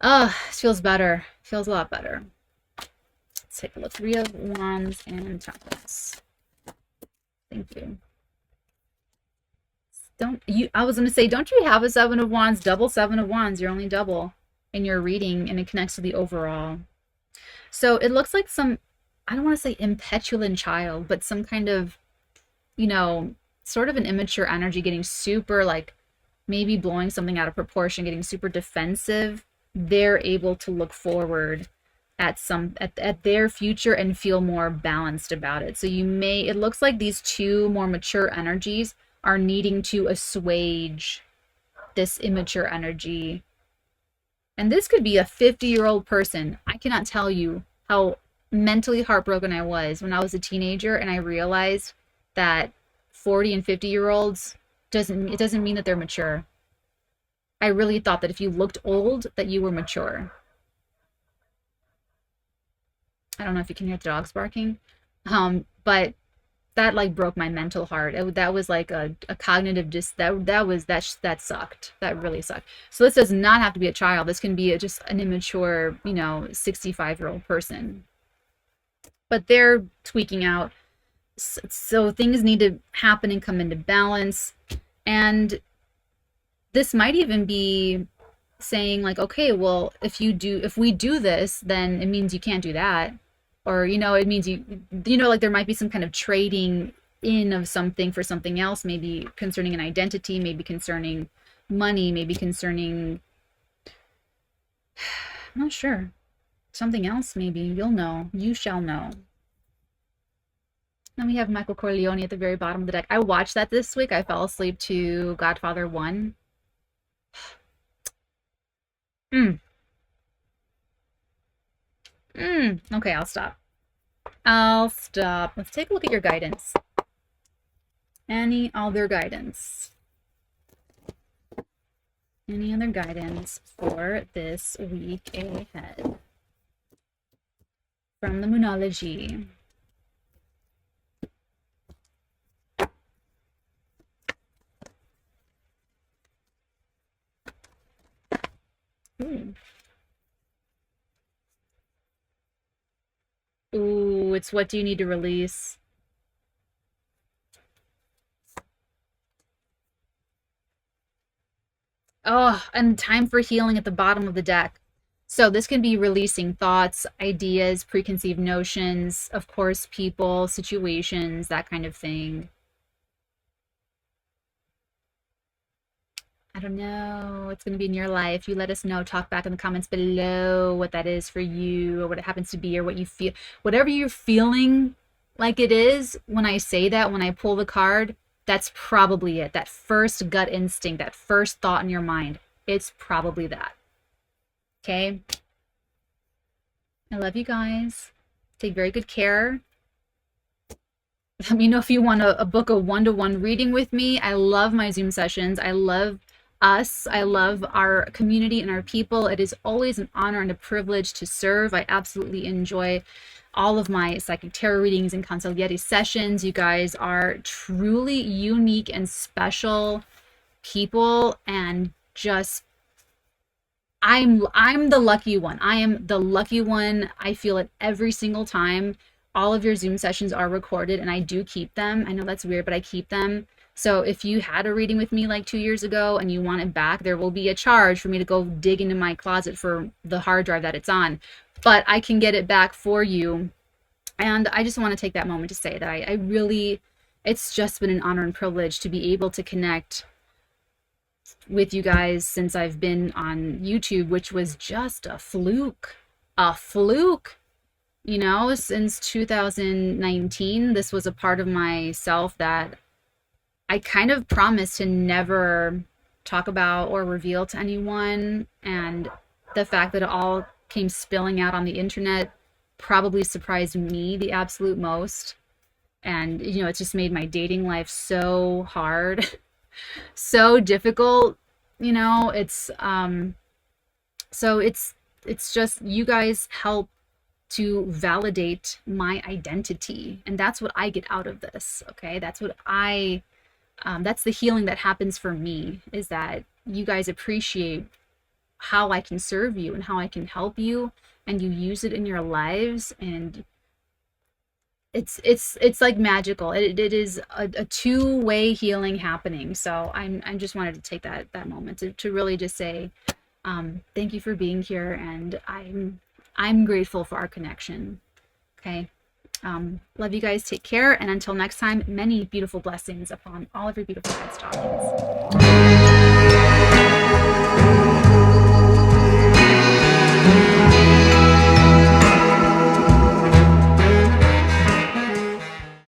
this feels better. Feels a lot better. Let's take a look. Three of Wands and Temperance. Thank you. I was going to say, don't you have a Seven of Wands, double Seven of Wands? You're only double in your reading, and it connects to the overall. So it looks like some, I don't want to say 𝚃𝚊𝚗𝚎 child, but some kind of, you know, sort of an immature energy, getting super, like, maybe blowing something out of proportion, getting super defensive. They're able to look forward at their future and feel more balanced about it. So it looks like these two more mature energies are needing to assuage this immature energy. And this could be a 50-year-old person. I cannot tell you how mentally heartbroken I was when I was a teenager, and I realized that 40 and 50-year-olds doesn't mean that they're mature. I really thought that if you looked old, that you were mature. I don't know if you can hear the dogs barking, but that, like, broke my mental heart. That was like a cognitive that sucked. That really sucked. So this does not have to be a child. This can be just an immature, you know, 65-year-old person. But they're tweaking out So things need to happen and come into balance. And this might even be saying like, okay, well, if we do this, then it means you can't do that. Or, it means like there might be some kind of trading in of something for something else, maybe concerning an identity, maybe concerning money, maybe concerning, I'm not sure, something else, maybe. You'll know. You shall know. Then we have Michael Corleone at the very bottom of the deck. I watched that this week. I fell asleep to Godfather 1. Okay, I'll stop. Let's take a look at your guidance. Any other guidance? Any other guidance for this week ahead? From the Moonology. Ooh, it's what do you need to release? Oh, and time for healing at the bottom of the deck. So this can be releasing thoughts, ideas, preconceived notions, of course, people, situations, that kind of thing. I don't know. It's going to be in your life. You let us know. Talk back in the comments below what that is for you, or what it happens to be, or what you feel. Whatever you're feeling like it is, when I say that, when I pull the card, that's probably it. That first gut instinct, that first thought in your mind, it's probably that. Okay? I love you guys. Take very good care. Let me know if you want to book a one-to-one reading with me. I love my Zoom sessions. I love us. I love our community and our people. It is always an honor and a privilege to serve. I absolutely enjoy all of my psychic tarot readings and consigliere sessions. You guys are truly unique and special people, and just I'm the lucky one. I am the lucky one. I feel it every single time. All of your Zoom sessions are recorded, and I do keep them. I know that's weird, but I keep them. So if you had a reading with me like 2 years ago and you want it back, there will be a charge for me to go dig into my closet for the hard drive that it's on. But I can get it back for you. And I just want to take that moment to say that I really, it's just been an honor and privilege to be able to connect with you guys since I've been on YouTube, which was just a fluke. A fluke. Since 2019, this was a part of myself that I kind of promised to never talk about or reveal to anyone. And the fact that it all came spilling out on the internet probably surprised me the absolute most. And, it just made my dating life so hard, so difficult. So it's just, you guys help to validate my identity, and that's what I get out of this. Okay, that's what that's the healing that happens for me, is that you guys appreciate how I can serve you and how I can help you, and you use it in your lives, and it's like magical. It is a two-way healing happening. So I just wanted to take that moment to really just say thank you for being here, and I'm grateful for our connection. Okay. Love you guys. Take care. And until next time, many beautiful blessings upon all of your beautiful head stockings.